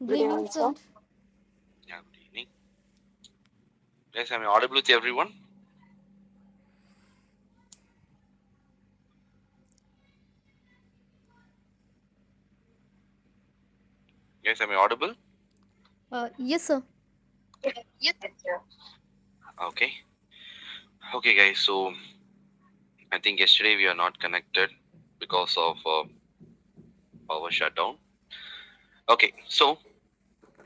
Good evening, sir. Yeah, good evening. Yes, I'm audible to everyone. Yes, I'm audible. Yes, sir. Yes, sir. Okay. Okay, guys. So I think yesterday we are not connected because of power shutdown. Okay. So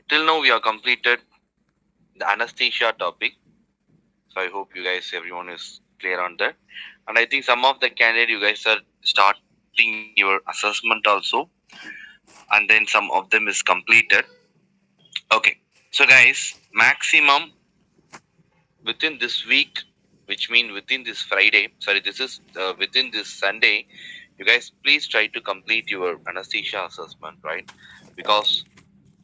till now we are completed the anesthesia topic. So I hope you guys, everyone is clear on that. And I think some of the candidate you guys are starting your assessment also, and then some of them is completed. Okay. So guys, maximum within this week, which mean within this Friday, sorry, this is within this Sunday, you guys please try to complete your anesthesia assessment, right? Because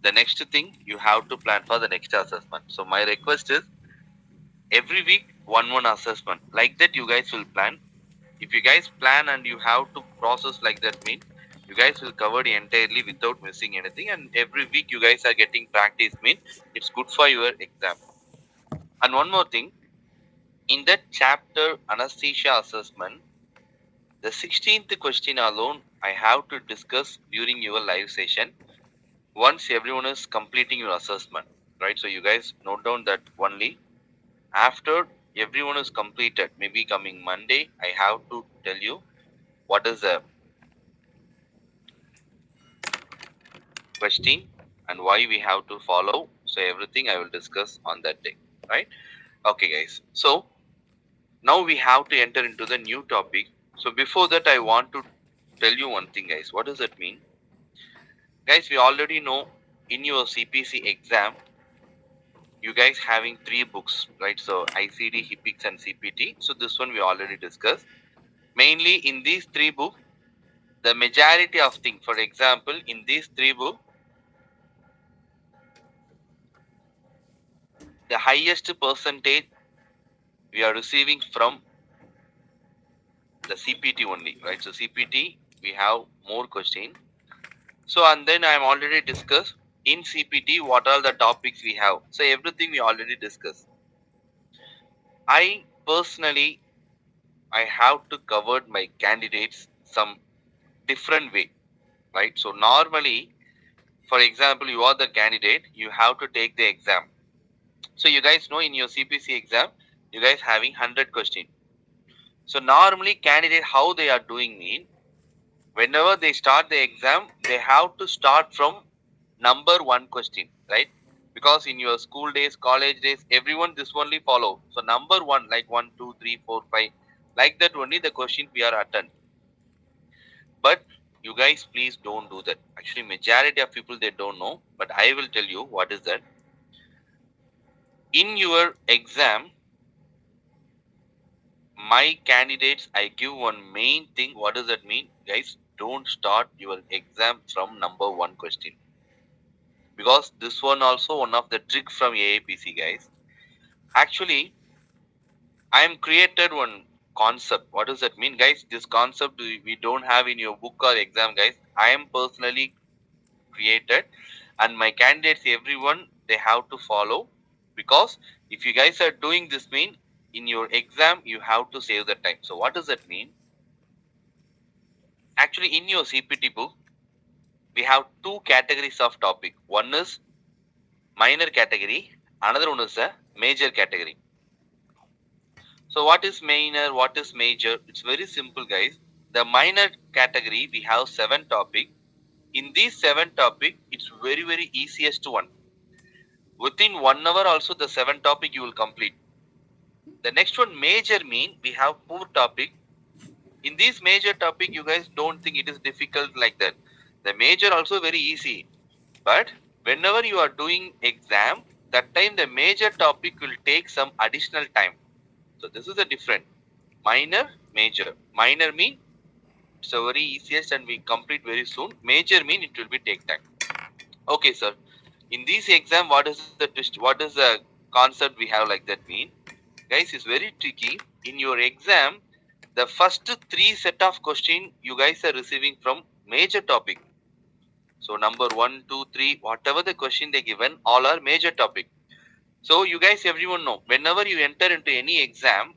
the next thing you have to plan for the next assessment. So my request is every week one assessment. Like that you guys will plan. If you guys plan and you have to process like that mean you guys will cover it entirely without missing anything, and every week you guys are getting practice mean it's good for your exam. And one more thing, in that chapter anesthesia assessment, the 16th question alone I have to discuss during your live session once everyone is completing your assessment, right? So you guys note down that only after everyone is completed, maybe coming Monday, I have to tell you what is the question and why we have to follow. So everything I will discuss on that day, right? Okay, guys. So now we have to enter into the new topic. So before that, I want to tell you one thing, guys. What does that mean? Guys, we already know in your CPC exam, you guys having three books, right? So ICD, HIPICS, and CPT. So this one we already discussed. Mainly in these three books, the majority of things, for example, in these three books, the highest percentage we are receiving from the CPT only, right? So CPT, we have more question. So and then I'm already discussed in CPT what are the topics we have. So everything we already discussed. I personally I have to cover my candidates some different way, right? So normally, for example, you are the candidate, you have to take the exam. So you guys know in your CPC exam, you guys having 100 question. So normally candidate how they are doing mean whenever they start the exam, they have to start from number one question, right? Because in your school days, college days, everyone this only follow. So number one, like 1, 2, 3, 4, 5, like that only the question we are attend. But you guys please don't do that. Actually, majority of people they don't know, but I will tell you what is that. In your exam, my candidates, I give one main thing. What does that mean? Guys, don't start your exam from number one question. Because this one also one of the trick from AAPC guys. Actually, I am created one concept. What does that mean, guys? This concept we don't have in your book or exam, guys. I am personally created, and my candidates, everyone, they have to follow. Because if you guys are doing this, mean in your exam you have to save the time. So what does that mean? Actually, in your CPT book, we have two categories of topic. One is minor category, another one is a major category. So what is minor, what is major? It's very simple, guys. The minor category, we have 7 topic. In these 7 topic, it's very easiest one. Within 1 hour also the 7 topic you will complete. The next one major mean we have 4 topic. In this major topic, you guys don't think it is difficult like that. The major also very easy. But whenever you are doing exam, that time the major topic will take some additional time. So this is the different. Minor, major. Minor mean it's a very easiest and we complete very soon. Major mean it will be take time. Okay, sir. In this exam, what is the twist? What is the concept we have like that mean? Guys, it's very tricky. In your exam, the first 3 set of question you guys are receiving from major topic. So number 1, 2, 3, whatever the question they given, all are major topic. So you guys, everyone know, whenever you enter into any exam,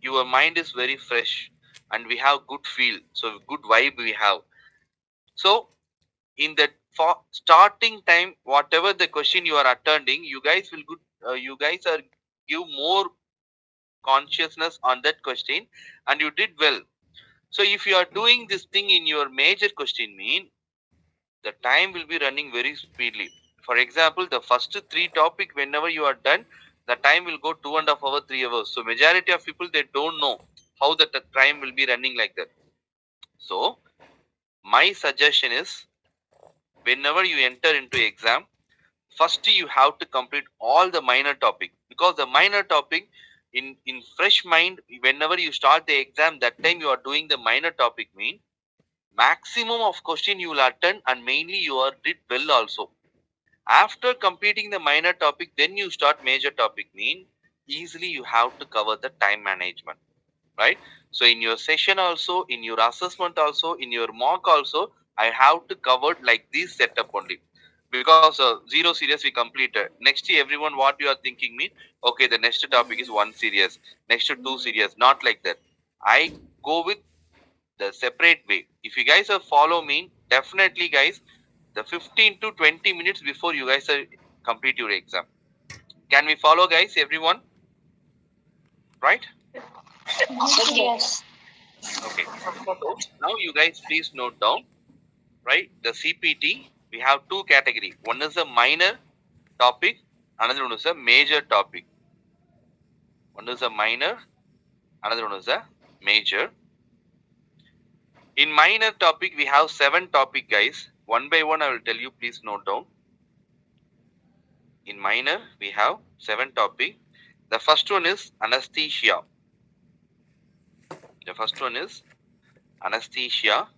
your mind is very fresh and we have good feel. So good vibe we have. So in that for starting time, whatever the question you are attending, you guys will good. You guys are give more consciousness on that question, and you did well. So if you are doing this thing in your major question, mean the time will be running very speedily. For example, the first three topic, whenever you are done, the time will go 2.5 hours, 3 hours. So majority of people they don't know how the time will be running like that. So my suggestion is whenever you enter into exam, first you have to complete all the minor topic because the minor topic in fresh mind whenever you start the exam that time you are doing the minor topic mean maximum of question you will attend and mainly you are did well also. After completing the minor topic, then you start major topic mean easily you have to cover the time management, right? So in your session also, in your assessment also, in your mock also, I have to cover like this setup only. Because zero series we completed. Next year, everyone, what you are thinking mean, okay, the next topic is one series, next to two series, not like that. I go with the separate way. If you guys are follow me, definitely guys, the 15 to 20 minutes before you guys are complete your exam. Can we follow guys, everyone? Right? Yes, sir. Yes. Okay. So now you guys please note down, right? The CPT, we have two category. One is a minor topic, another one is a major topic. One is a minor, another one is a major. In minor topic, we have 7 topic guys. One by one, I will tell you, please note down. In minor, we have 7 topic. The first one is anesthesia. The first one is anesthesia.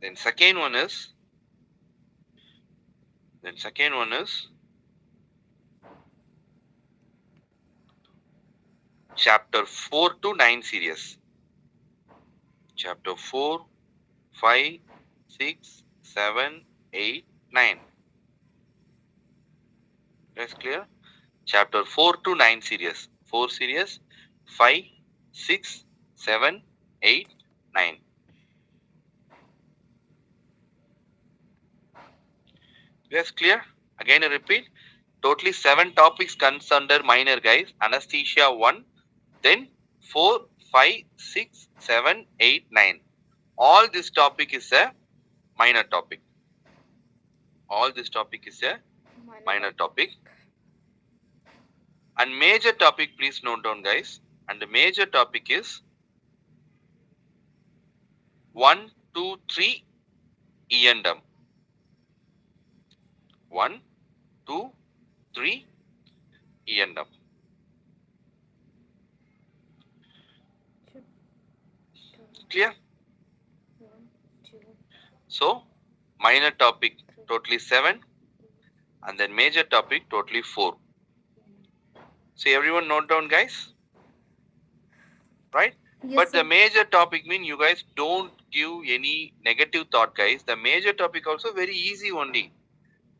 Then second one is chapter 4 to 9 series. Chapter 4, 5, 6, 7, 8, 9. That's clear? Chapter 4 to 9 series. 4 series, 5, 6, 7, 8, 9. That's clear? Again, I repeat. Totally 7 topics comes under minor guys. Anesthesia 1, then 4, 5, 6, 7, 8, 9. All this topic is a minor topic. All this topic is a minor topic. And major topic, please note down guys. And the major topic is 1, 2, 3 E&M. 1, 2, 3 E&M. Clear? So minor topic totally 7 and then major topic totally 4. So everyone note down guys, right? Yes, But the sir. major topic mean you guys don't give any negative thought guys. The major topic also very easy only.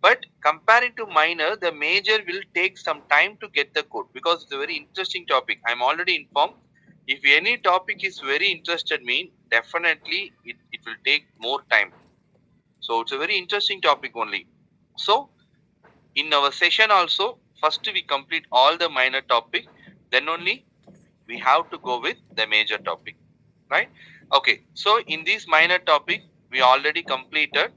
But comparing to minor, the major will take some time to get the code because it's a very interesting topic. I'm already informed. If any topic is very interested mean definitely it will take more time. So it's a very interesting topic only. So in our session also, first we complete all the minor topic, then only we have to go with the major topic, right? Okay, so in this minor topic, we already completed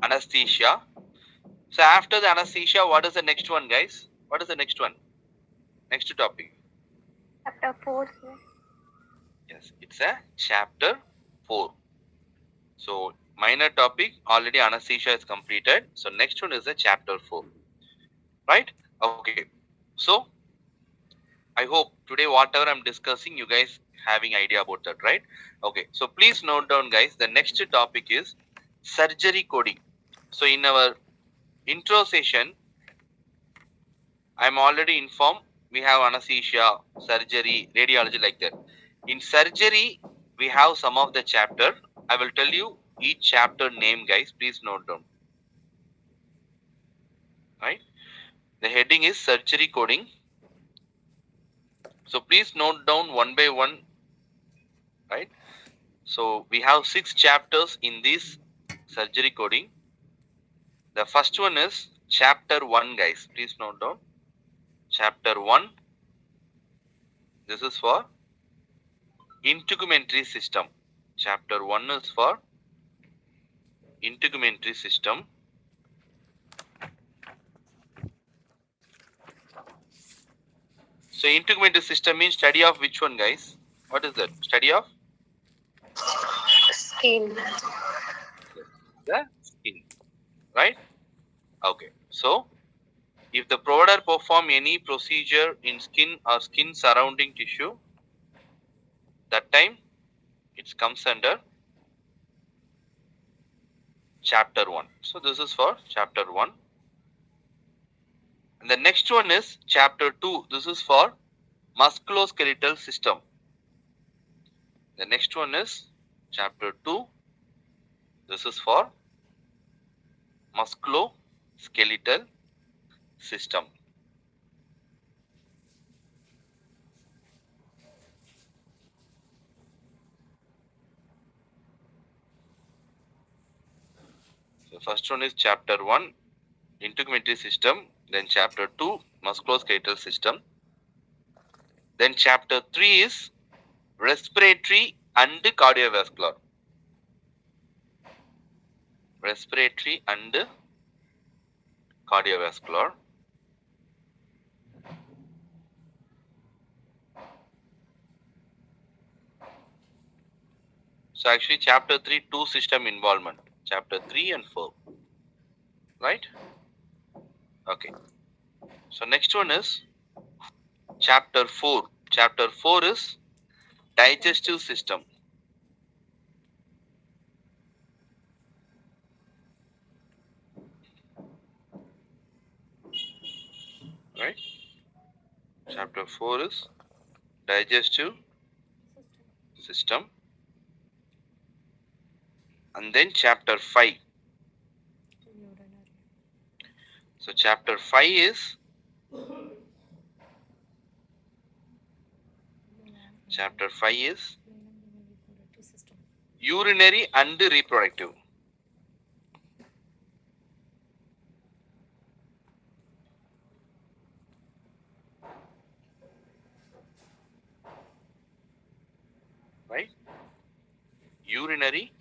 anesthesia. So after the anesthesia, what is the next one, guys? What is the next one? Next topic. Chapter 4, sir. Yes, it's a chapter 4. So minor topic, already anesthesia is completed. So next one is a chapter 4, right? Okay, so I hope today whatever I'm discussing, you guys having idea about that, right? Okay, so please note down guys, the next topic is surgery coding. So in our intro session, I'm already informed we have anesthesia, surgery, radiology, like that. In surgery, we have some of the chapter. I will tell you each chapter name, guys. Please note down. Right? The heading is surgery coding. So please note down one by one. Right? So we have 6 chapters in this surgery coding. The first one is chapter 1, guys. Please note down. Chapter 1. This is for integumentary system. Chapter 1 is for integumentary system. So integumentary system means study of which one, guys? What is that? Study of Skin. the skin, right? Okay. So if the provider perform any procedure in skin or skin surrounding tissue, that time it comes under chapter 1. So this is for chapter 1. And the next one is chapter 2. This is for musculoskeletal system. The next one is chapter 2. This is for musculoskeletal system. So first one is chapter 1, integumentary system. Then chapter 2, musculoskeletal system. Then chapter 3 is respiratory and cardiovascular. Respiratory and cardiovascular. So actually chapter 3, 2 system involvement. Chapter 3 and 4. Right? Okay. So next one is chapter 4. Chapter 4 is digestive system. Right? Chapter 4 is digestive system. And then chapter 5. So chapter 5 is urinary and reproductive. Right? Urinary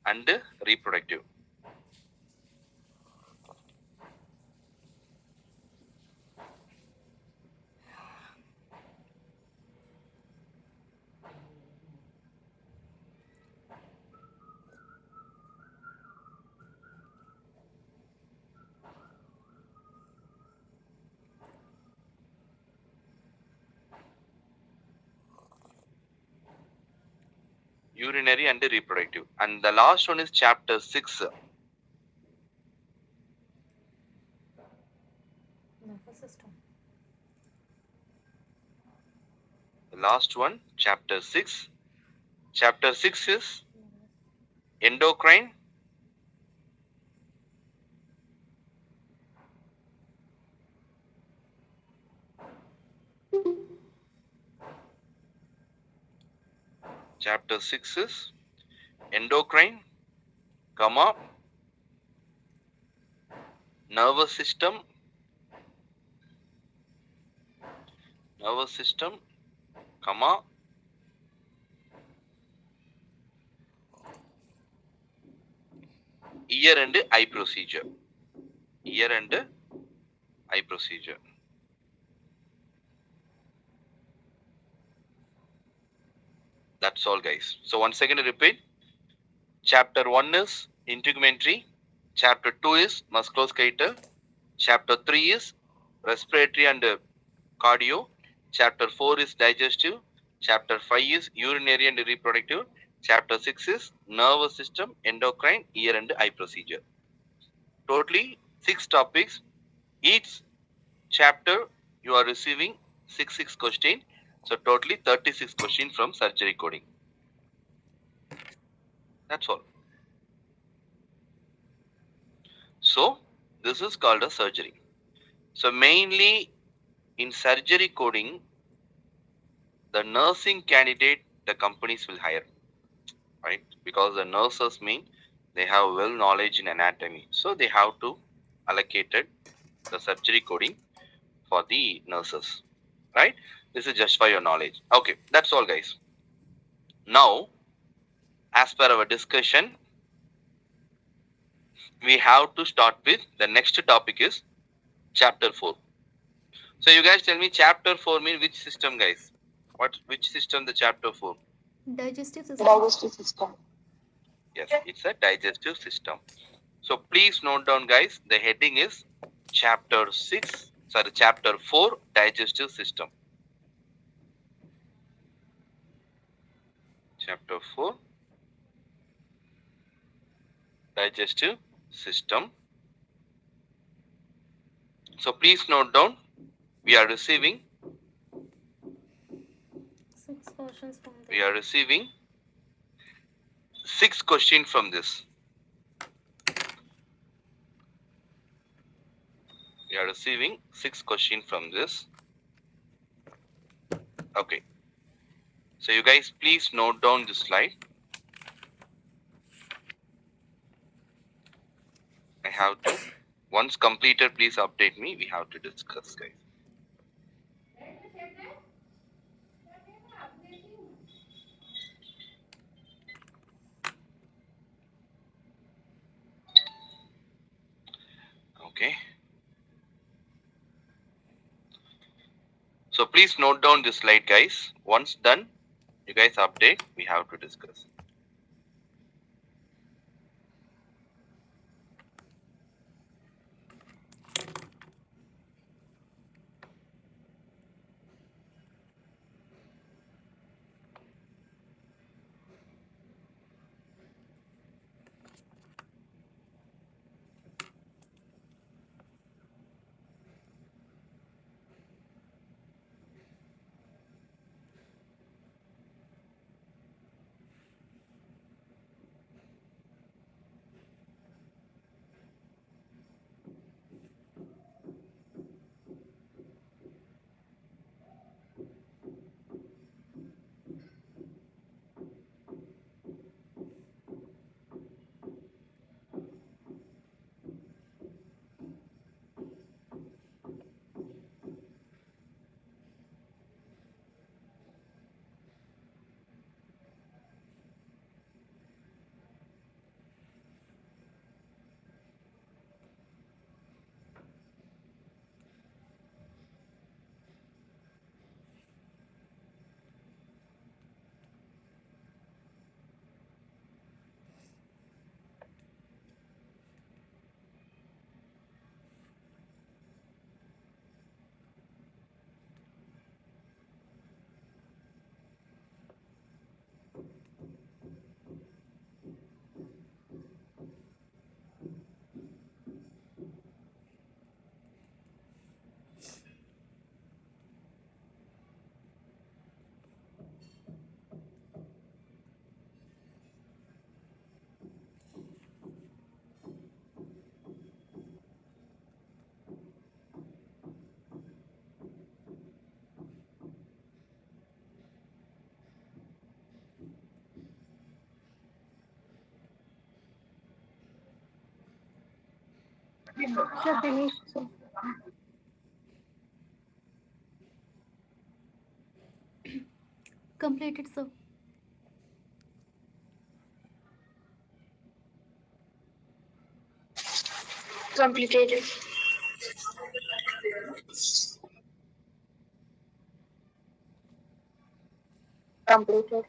and reproductive. Urinary and reproductive. And the last one is chapter 6. Nervous system. The last one, chapter 6. Chapter 6 is endocrine. Chapter 6 is endocrine, comma, nervous system, comma, ear and eye procedure. Ear and eye procedure. That's all, guys. So once again, I repeat. Chapter 1 is integumentary. Chapter 2 is musculoskeletal. Chapter 3 is respiratory and cardio. Chapter 4 is digestive. Chapter 5 is urinary and reproductive. Chapter 6 is nervous system, endocrine, ear and eye procedure. Totally 6 topics. Each chapter you are receiving 6 question. So totally 36 question from surgery coding. That's all. So this is called a surgery. So mainly in surgery coding, the nursing candidate the companies will hire, right? Because the nurses mean they have well knowledge in anatomy. So they have to allocated the surgery coding for the nurses, right? This is just for your knowledge. Okay, that's all guys. Now, as per our discussion, we have to start with the next topic is chapter 4. So you guys tell me chapter 4 mean which system guys? Which system the chapter 4? Digestive system. Digestive system. Yes, it's a digestive system. So please note down guys, the heading is chapter 4 digestive system. Chapter 4 digestive system. So please note down, we are receiving 6 questions from we there. are receiving 6 questions from this. We are receiving 6 questions from this. Okay. So you guys please note down this slide. I have to. Once completed, please update me. We have to discuss, guys. Okay. So please note down this slide, guys. Once done, you guys update. We have to discuss. Sir, finished. Sir. Completed, sir. Completed. Completed.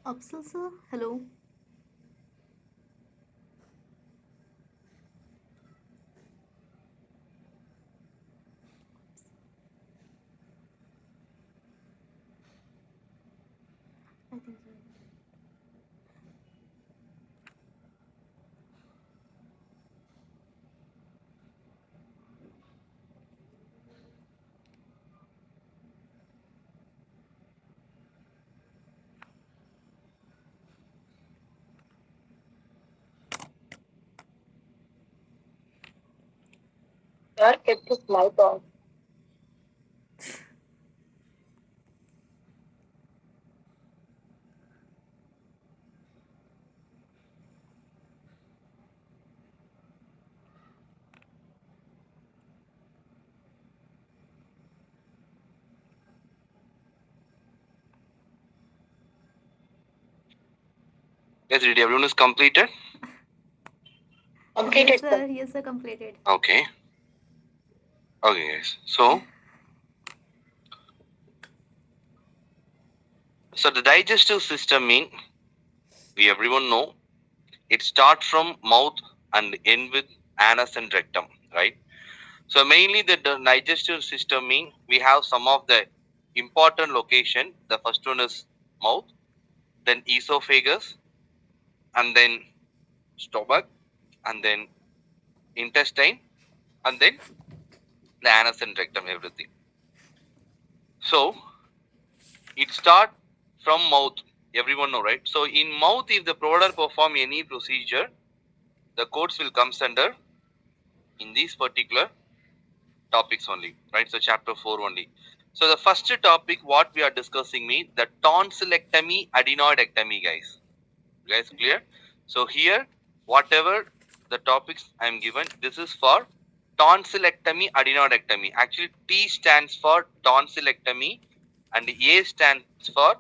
Upsal sir, hello. I think so. Sir, kept his light on. Yes, did everyone is completed? Completed, Yes sir. sir, yes sir, completed. Okay. Okay, guys. So the digestive system mean we everyone know it starts from mouth and end with anus and rectum, right? So mainly the digestive system mean we have some of the important location. The first one is mouth, then esophagus, and then stomach, and then intestine, and then the anus and rectum, everything. So it start from mouth. Everyone know, right? So in mouth, if the provider perform any procedure, the codes will comes under in these particular topics only, right? So chapter 4 only. So the first topic what we are discussing means the tonsillectomy, adenoidectomy, guys. You guys clear? So here, whatever the topics I am given, this is for tonsillectomy, adenoidectomy. Actually, T stands for tonsillectomy and A stands for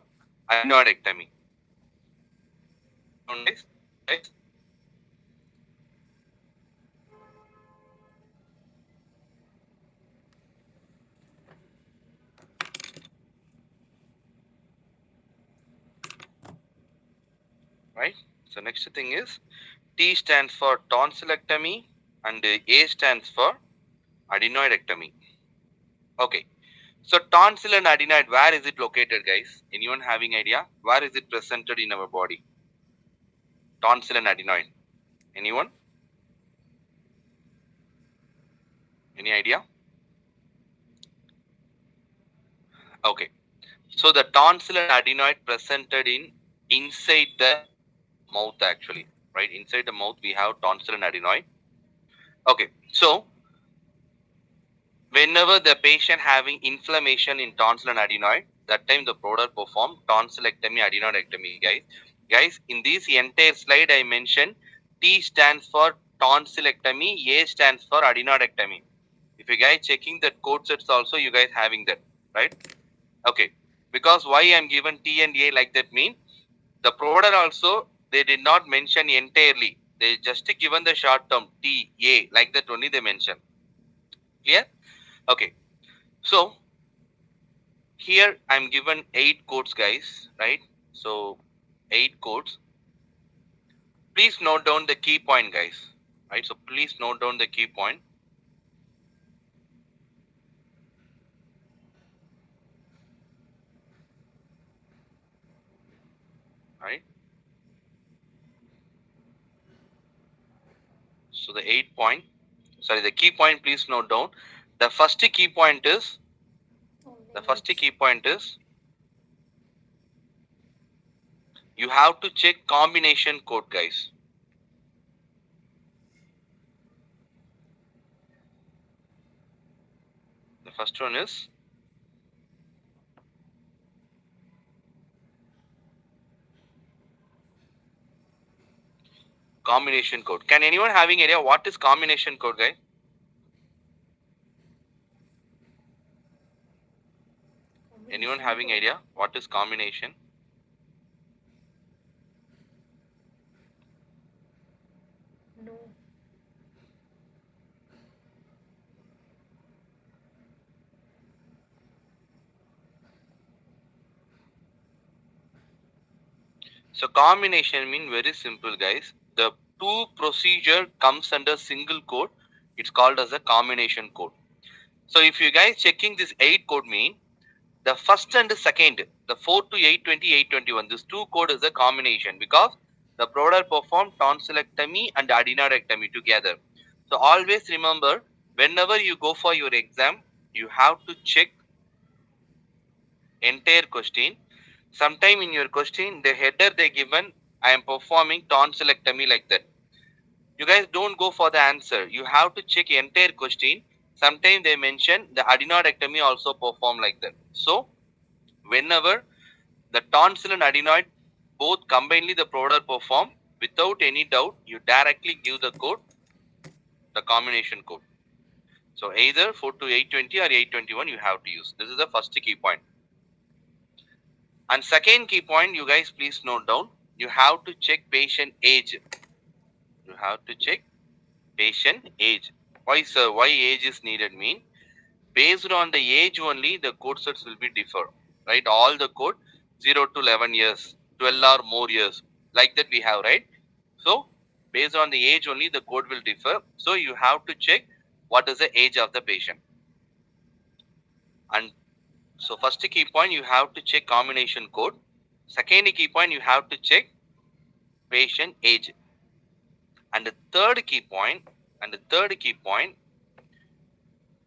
adenoidectomy. Guys, guys, right? So next thing is T stands for tonsillectomy and A stands for adenoidectomy. Okay. So tonsil and adenoid, where is it located, guys? Anyone having idea? Where is it presented in our body? Tonsil and adenoid. Anyone? Any idea? Okay. So the tonsil and adenoid presented in inside the mouth actually, right? Inside the mouth we have tonsil and adenoid. Okay. So whenever the patient having inflammation in tonsil and adenoid, that time the product perform tonsillectomy, adenoidectomy, guys. Guys, in this entire slide I mentioned T stands for tonsillectomy, A stands for adenoidectomy. If you guys checking that code sets also, you guys having that, right? Okay. Because why I'm given T and A like that mean the provider also they did not mention entirely. They just given the short term T A like that only they mention. Clear? Okay. So here I'm given 8 codes, guys, right? So 8 codes. Please note down the key point, guys. Right? So please note down the key point. Right? So the 8 point, sorry, the key point, please note down. The first key point is you have to check combination code, guys. The first one is combination code. Can anyone having idea what is combination code, guys? Anyone having idea what is combination? No. So combination mean very simple, guys. The two procedure comes under single code. It's called as a combination code. So if you guys checking this 8 code mean the first and the second, the 4 to 820, 821, this two code is a combination because the product performed tonsillectomy and adenoidectomy together. So always remember, whenever you go for your exam, you have to check entire question. Sometime in your question, the header they given, I am performing tonsillectomy like that. You guys don't go for the answer. You have to check entire question. Sometimes they mention the adenoidectomy also perform like that. So whenever the tonsil and adenoid both combinedly the product perform, without any doubt, you directly give the code, the combination code. So either 4 to 820 or 821 you have to use. This is the first key point. And second key point, you guys please note down, you have to check patient age. You have to check patient age. Why sir? Why age is needed mean? Based on the age only, the code sets will be differ. Right? All the code 0 to 11 years, 12 or more years. Like that we have, right? So based on the age only, the code will differ. So you have to check what is the age of the patient. And so first key point, you have to check combination code. Second key point, you have to check patient age. And the third key point,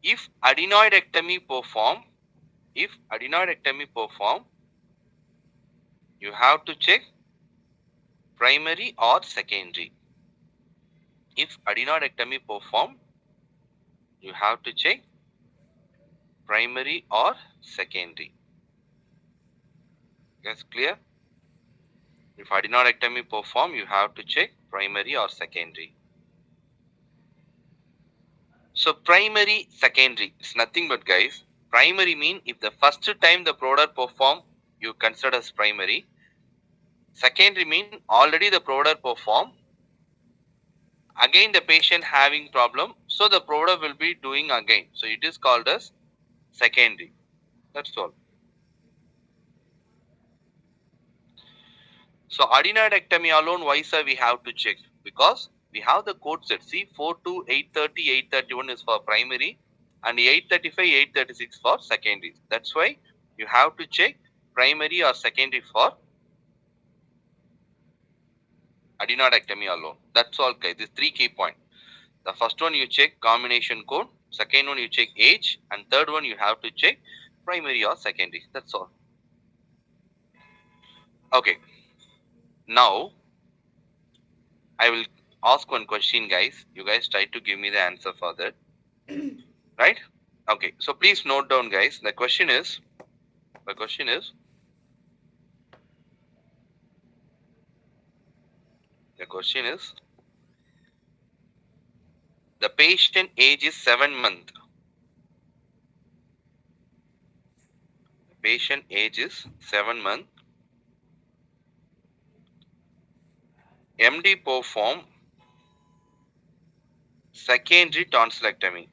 if adenoidectomy perform, you have to check primary or secondary. If adenoidectomy perform, you have to check primary or secondary. That's clear? If adenoidectomy perform, you have to check primary or secondary. So primary, secondary, it's nothing but guys. Primary mean if the first time the product perform, you consider as primary. Secondary mean already the product perform. Again the patient having problem, so the product will be doing again. So it is called as secondary. That's all. So adenoidectomy alone, why sir we have to check? Because we have the code set. See 4 to 830, 831 is for primary and 835, 836 for secondary. That's why you have to check primary or secondary for adenoidectomy alone. That's all guys. These three key points. The first one you check combination code, second one you check age, and third one you have to check primary or secondary. That's all. Okay. Now I will ask one question, guys. You guys try to give me the answer for that. Right? Okay. So please note down, guys. The question is, the question is, the patient age is 7 months. The patient age is 7 months. MD perform secondary tonsillectomy.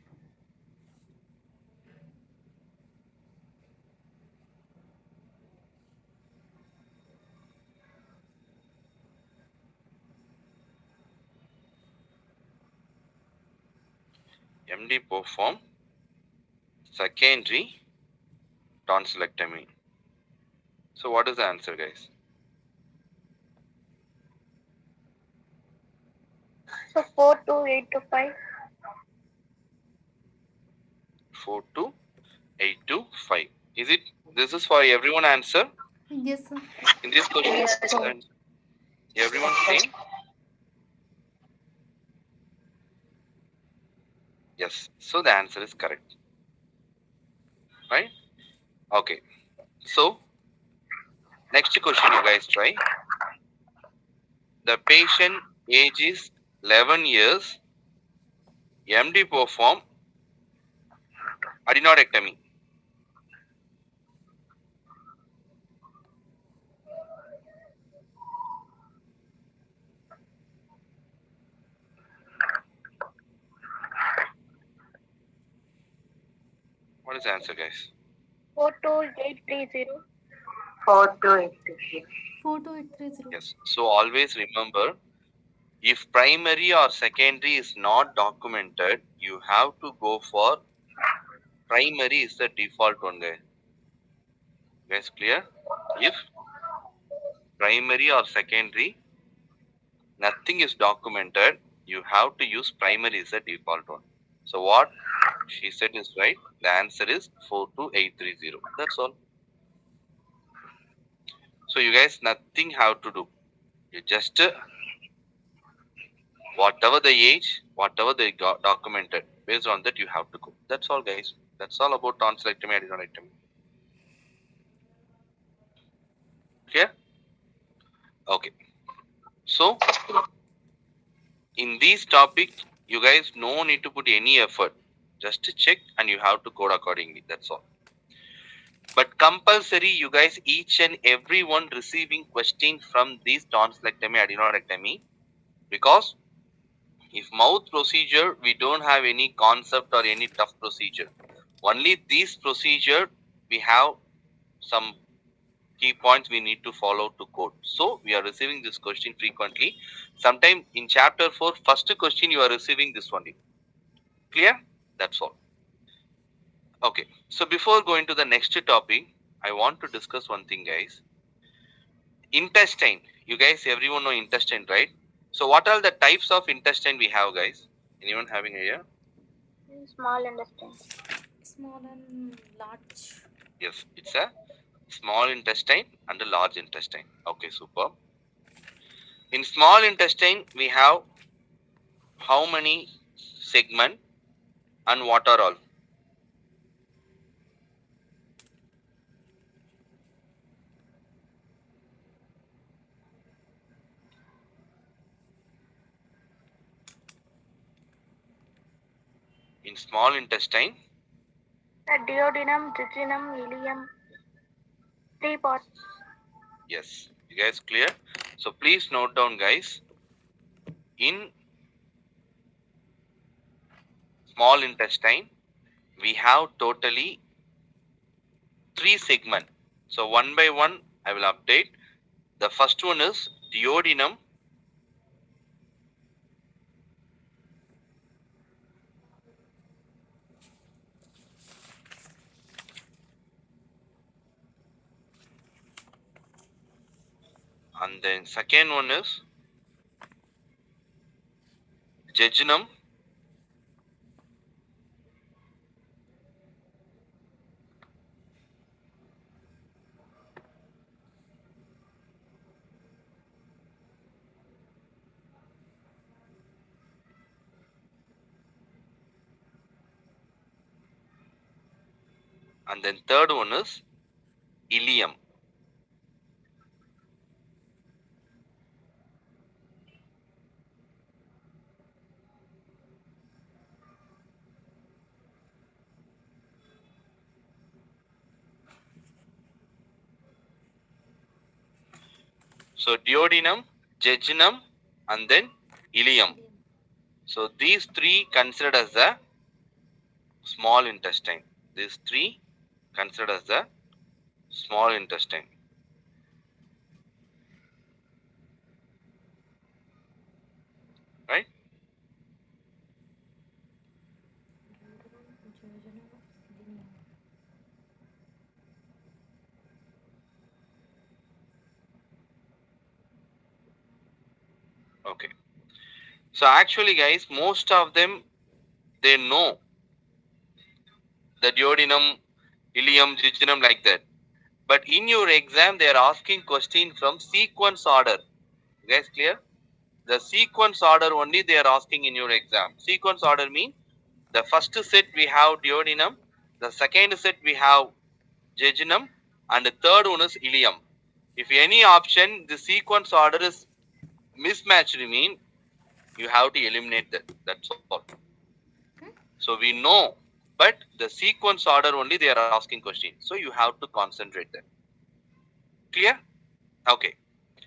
MD perform secondary tonsillectomy. So what is the answer, guys? So 4 to 8 to 5. 4 to 8 to 5. Is it? This is for everyone answer Yes, sir. in this question. Yes, sir. And everyone same? Yes. So the answer is correct. Right? Okay. So next question you guys try. The patient age is 11 years. MD perform adenoidectomy. What is the answer, guys? 4 to 830. 4 to 830. 42830. Yes. So always remember, if primary or secondary is not documented, you have to go for primary is the default one, guys. Guys, clear? If primary or secondary, nothing is documented, you have to use primary is the default one. So what she said is right. The answer is 42830. That's all. So you guys nothing have to do. You just whatever the age, whatever they got documented, based on that you have to go. That's all, guys. That's all about tonsillectomy, adenoidectomy. Okay? Okay. So in this topic, you guys no need to put any effort. Just to check and you have to code accordingly. That's all. But compulsory, you guys each and every one receiving question from this tonsillectomy, adenoidectomy, because if mouth procedure, we don't have any concept or any tough procedure. Only this procedure, we have some key points we need to follow to code. So we are receiving this question frequently. Sometime in chapter 4, first question you are receiving this only. Clear? That's all. Okay. So before going to the next topic, I want to discuss one thing, guys. Intestine. You guys, everyone know intestine, right? So what are the types of intestine we have, guys? Anyone having idea? Small intestine. Small and large. Yes, it's a small intestine and a large intestine. Okay, super. In small intestine, we have how many segment and what are all? In small intestine, Duodenum, jejunum, ileum. 3 parts. yes. You guys clear? So please note down, guys. In small intestine, we have totally three segment. So one by one, I will update. The first one is duodenum, and then second one is jejunum, and then third one is ileum. So duodenum, jejunum, and then ileum. Idiom. So these three considered as the small intestine. These three considered as the small intestine, right? Duodenum, jejunum, ileum. Okay. So actually, guys, most of them they know the duodenum, ileum, jejunum like that. But in your exam, they are asking question from sequence order. You guys clear? The sequence order only they are asking in your exam. Sequence order mean the first set we have duodenum, the second set we have jejunum, and the third one is ileum. If any option the sequence order is mismatched, mean you have to eliminate that. That's all. Hmm? So we know, but the sequence order only they are asking question. So you have to concentrate there. Clear? Okay.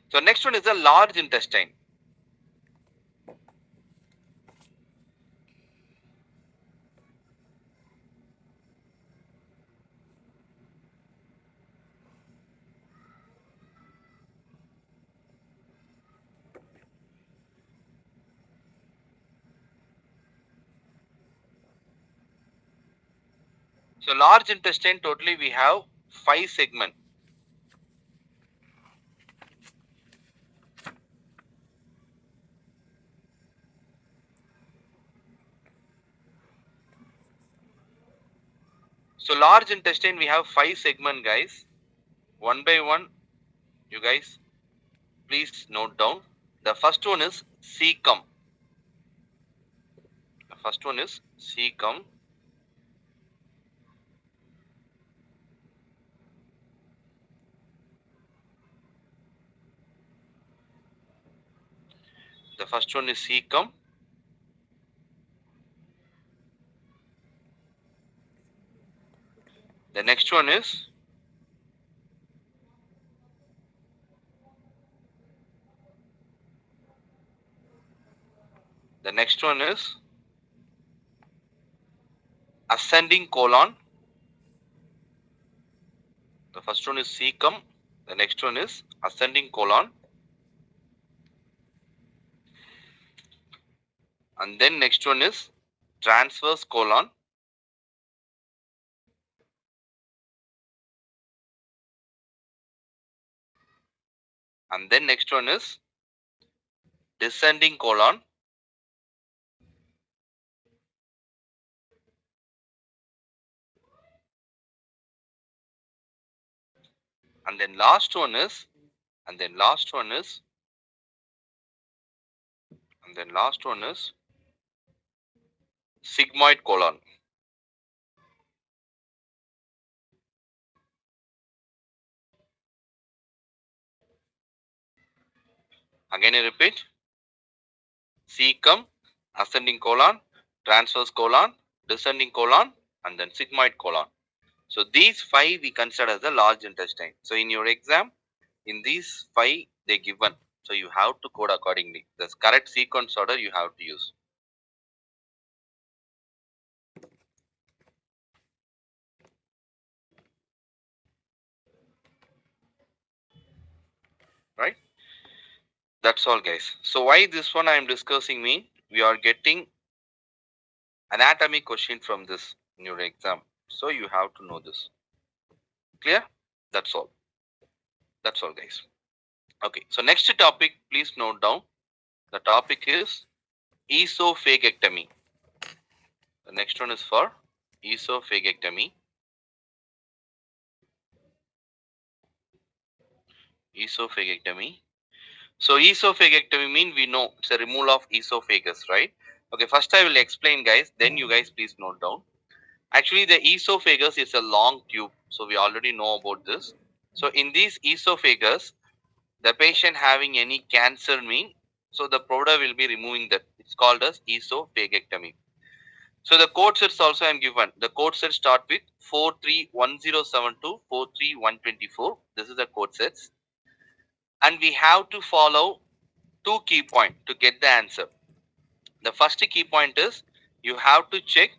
So next one is the large intestine. So large intestine totally we have 5 segments. So large intestine we have 5 segments, guys. One by one, you guys please note down. The first one is cecum. The first one is cecum. The first one is cecum. The next one is ascending colon. The first one is cecum. The next one is ascending colon. And then next one is transverse colon. And then next one is descending colon. And then last one is and then last one is sigmoid colon. Again I repeat, cecum, ascending colon, transverse colon, descending colon, and then sigmoid colon. So these 5 we consider as the large intestine. So in your exam, in these 5 they given. So you have to code accordingly. The correct sequence order you have to use. Right? That's all, guys. So why this one I am discussing mean we are getting anatomy question from this in your exam. So you have to know this. Clear? That's all. That's all, guys. Okay. So next topic, please note down. The topic is esophagectomy. The next one is for esophagectomy. Esophagectomy. So esophagectomy mean we know it's a removal of esophagus, right? Okay, first I will explain, guys. Then you guys please note down. Actually, the esophagus is a long tube. So we already know about this. So in this esophagus, the patient having any cancer mean, so the provider will be removing that. It's called as esophagectomy. So the code sets also I am given. The code sets start with 431072, 43124. This is the code sets. And we have to follow 2 key points to get the answer. The first key point is you have to check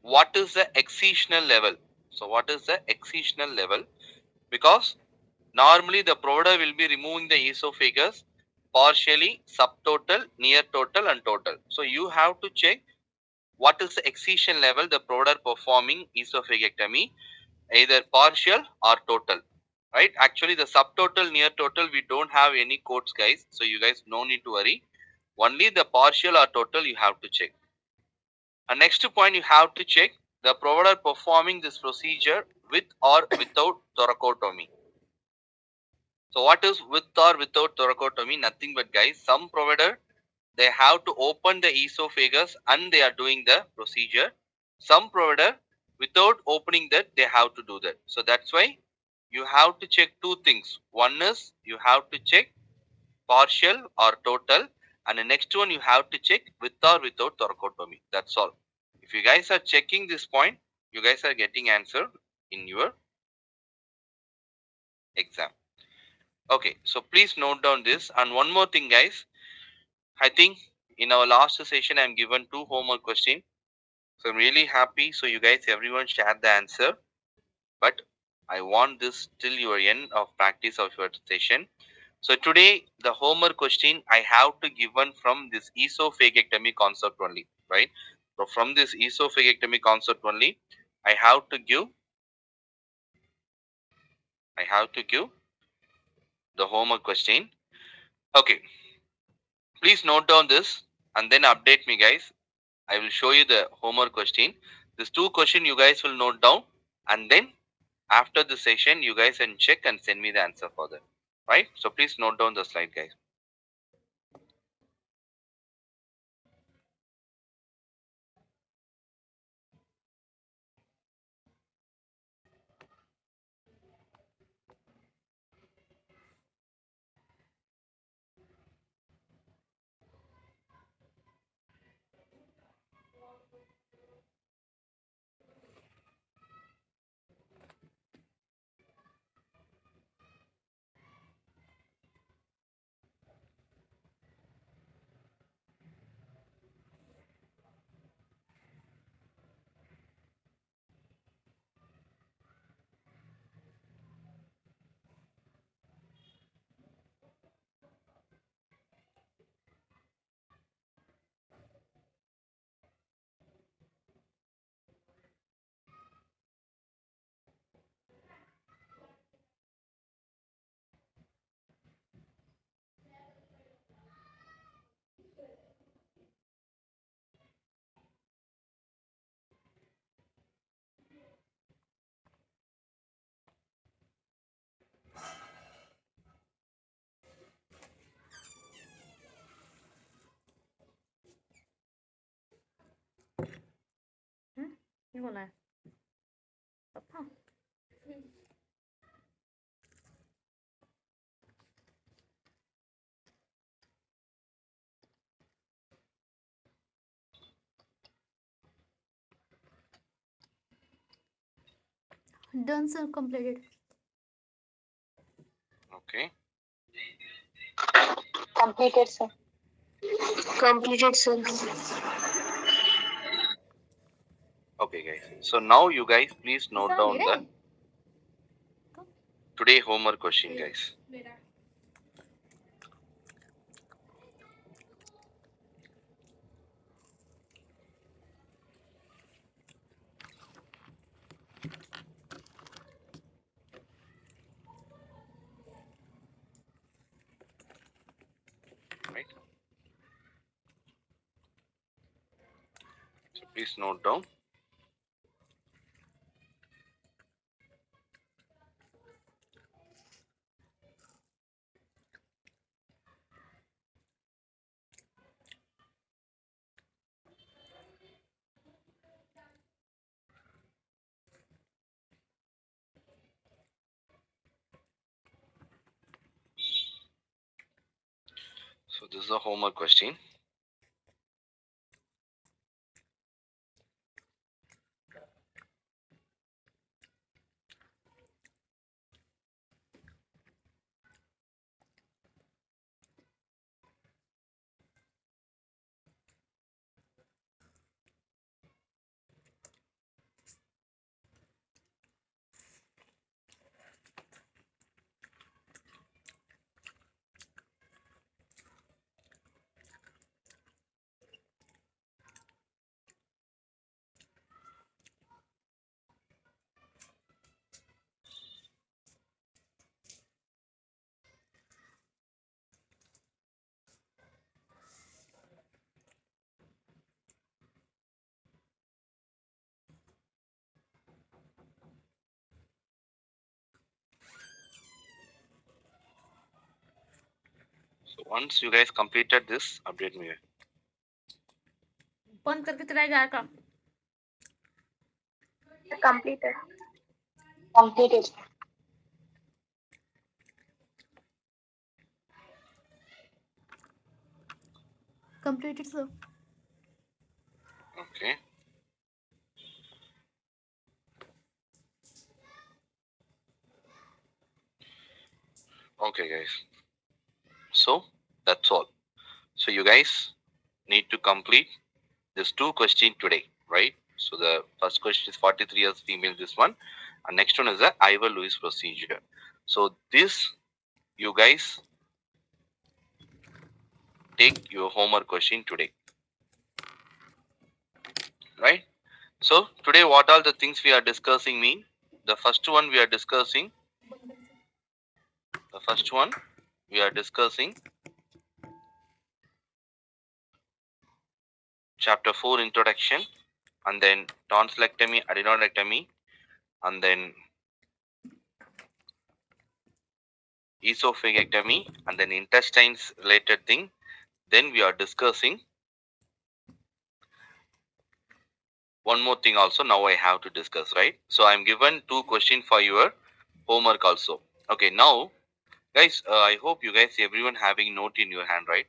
what is the excisional level. So what is the excisional level? Because normally the provider will be removing the esophagus partially, subtotal, near total and total. So you have to check what is the excision level the provider performing esophagectomy, either partial or total. Right? Actually the subtotal, near total we don't have any codes, guys. So you guys no need to worry. Only the partial or total you have to check. And next point you have to check the provider performing this procedure with or without thoracotomy. So what is with or without thoracotomy? Nothing but, guys, some provider they have to open the esophagus and they are doing the procedure. Some provider without opening that they have to do that. So that's why you have to check 2 things. One is you have to check partial or total, and the next one you have to check with or without thoracotomy. That's all. If you guys are checking this point, you guys are getting answer in your exam. Okay, so please note down this. And one more thing, guys, I think in our last session I'm given 2 homework questions. So I'm really happy. So you guys everyone share the answer, but I want this till your end of practice of your session. So today the homework question I have to given from this esophagectomy concept only, right? So from this esophagectomy concept only, I have to give the homework question. Okay, please note down this and then update me, guys. I will show you the homework question. These two questions you guys will note down, and then after the session you guys can check and send me the answer for that. Right? So please note down the slide, guys. ये बोला है पापा done sir, completed. Okay. Completed, sir. Completed, sir. Okay, guys. So now you guys please note down the today homework question, guys. Right? So please note down. So this is a homework question. So once you guys completed this, update me. बंद करके चला जाएगा Completed. Completed. completed sir. Okay. Okay, guys. So that's all. So you guys need to complete this two question today, right? So the first question is 43 years female, this one, and next one is the Ivor Lewis procedure. So this you guys take your homework question today. right? So today, what all the things we are discussing mean? The first one we are discussing. The first one we are discussing chapter 4 introduction, and then tonsillectomy, adenoidectomy, and then esophagectomy, and then intestines related thing. Then we are discussing one more thing also. Now I have to discuss, right? So I'm given two questions for your homework also. Okay, now guys, I hope you guys everyone having note in your hand, right?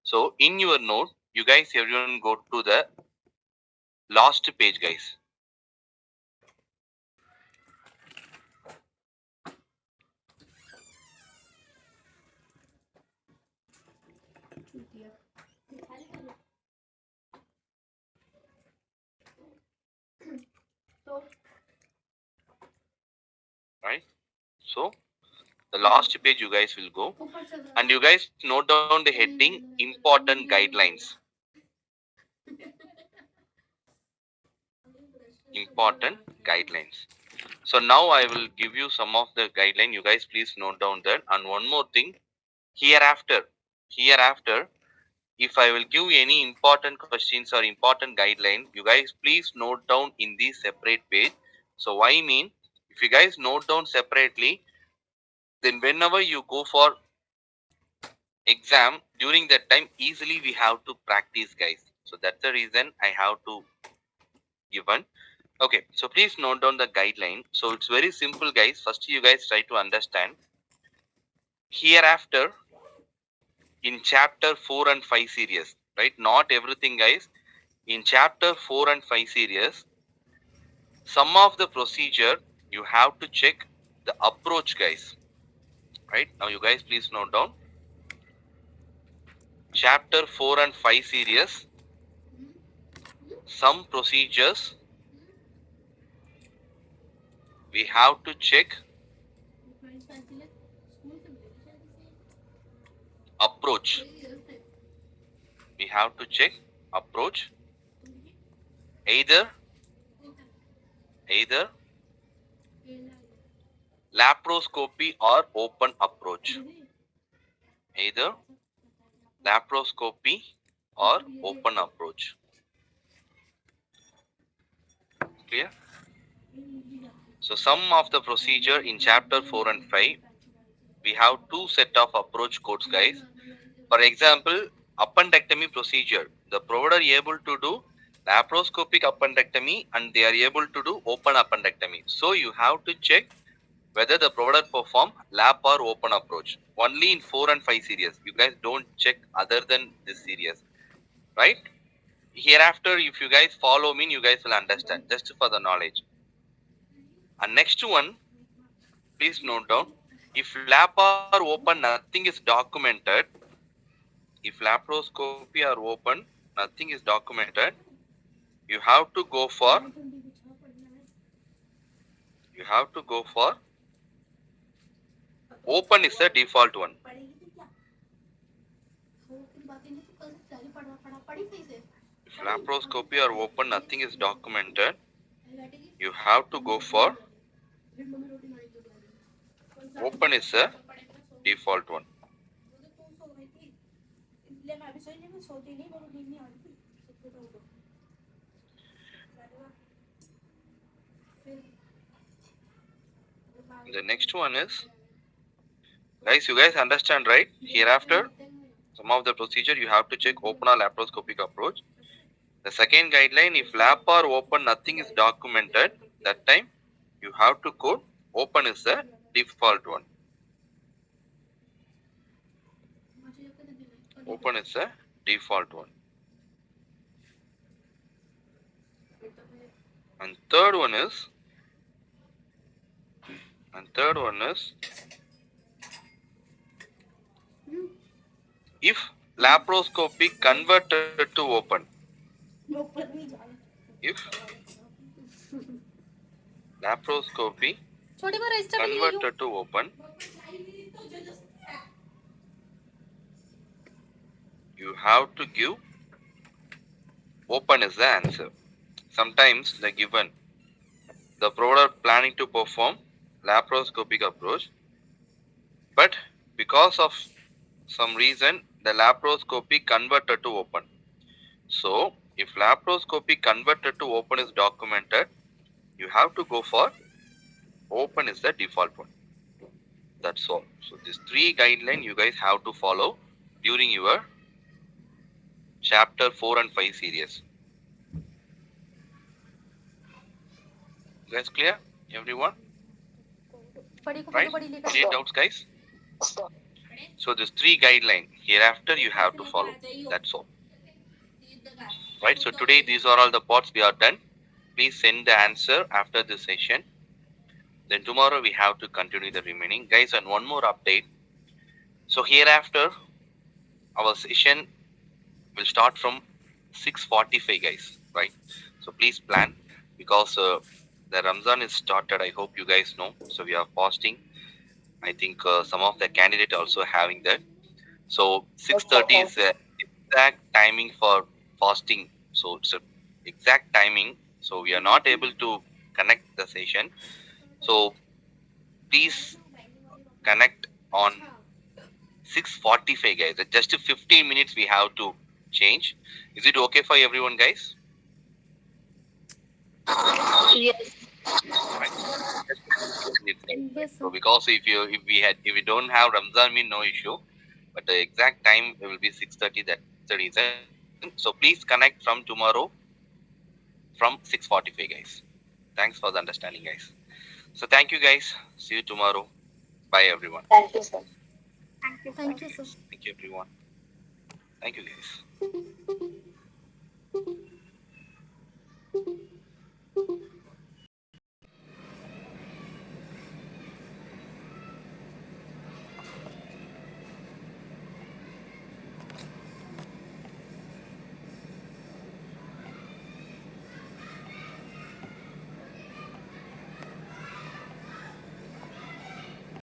So in your note, you guys everyone go to the last page, guys. Right? So the last page you guys will go, and you guys note down the heading important guidelines. Important guidelines. So now I will give you some of the guideline. You guys please note down that. And one more thing, hereafter, if I will give any important questions or important guideline, you guys please note down in the separate page. So why mean, if you guys note down separately, then whenever you go for exam during that time, easily we have to practice, guys. So that's the reason I have to given. Okay, so please note down the guideline. So it's very simple, guys. First, you guys try to understand. Hereafter, in chapter 4 and 5 series, right? Not everything, guys. In chapter 4 and 5 series, some of the procedure you have to check the approach, guys. Right? Now, you guys please note down. Chapter 4 and 5 series, some procedures we have to check approach. We have to check approach, either laparoscopy or open approach. Either laparoscopy or open approach. Clear? So some of the procedure in chapter 4 and 5, we have two set of approach codes, guys. For example, appendectomy procedure. The provider able to do laparoscopic appendectomy and they are able to do open appendectomy. So you have to check whether the provider perform lap or open approach. Only in 4 and 5 series. You guys don't check other than this series. Right? Hereafter, if you guys follow me, you guys will understand. Just for the knowledge. And next one, please note down. If lap or open, nothing is documented. If laparoscopy are open, nothing is documented. You have to go for. Open is the default one. If laparoscopy are open, nothing is documented. You have to go for open is the default one. The next one is, guys, you guys understand, right? Hereafter, some of the procedure you have to check open or laparoscopic approach. The second guideline, if lap or open, nothing is documented, that time you have to code open is the default one. Open is the default one. And third one is, if laparoscopy converted to open. If laparoscopy converted to open, you have to give open is the answer. sometimes the given the provider planning to perform laparoscopic approach, but because of some reason the laparoscopy converted to open. So if laparoscopy converted to open is documented, you have to go for open is the default one. That's all. So these three guidelines you guys have to follow during your chapter 4 and 5 series. Guys clear? Everyone? बड़ी को Right? खोलो बड़ी लेकर Any doubts guys? So these three guidelines hereafter you have to follow. That's all. Right? So today these are all the parts we are done. Please send the answer after this session. Then tomorrow we have to continue the remaining. Guys, and one more update. So hereafter our session will start from 6:45 guys, right? So please plan because the Ramzan is started. I hope you guys know. So we are fasting. I think some of the candidate also having that. So 6:30 is the exact timing for fasting. So it's a exact timing. So we are not able to connect the session. So please connect on 6:45 guys. Just 15 minutes we have to change. Is it okay for everyone guys? Yes. Right. Just 15 minutes, guys, right? Yes, So sir. because if we don't have Ramzan mean no issue, but the exact time will be 6:30. That's the reason. So please connect from tomorrow from 6:45 guys. Thanks for the understanding guys. So thank you guys. See you tomorrow. Bye everyone. Thank you, sir. Thank you, sir. Thank you, sir. Thank you everyone. Thank you guys.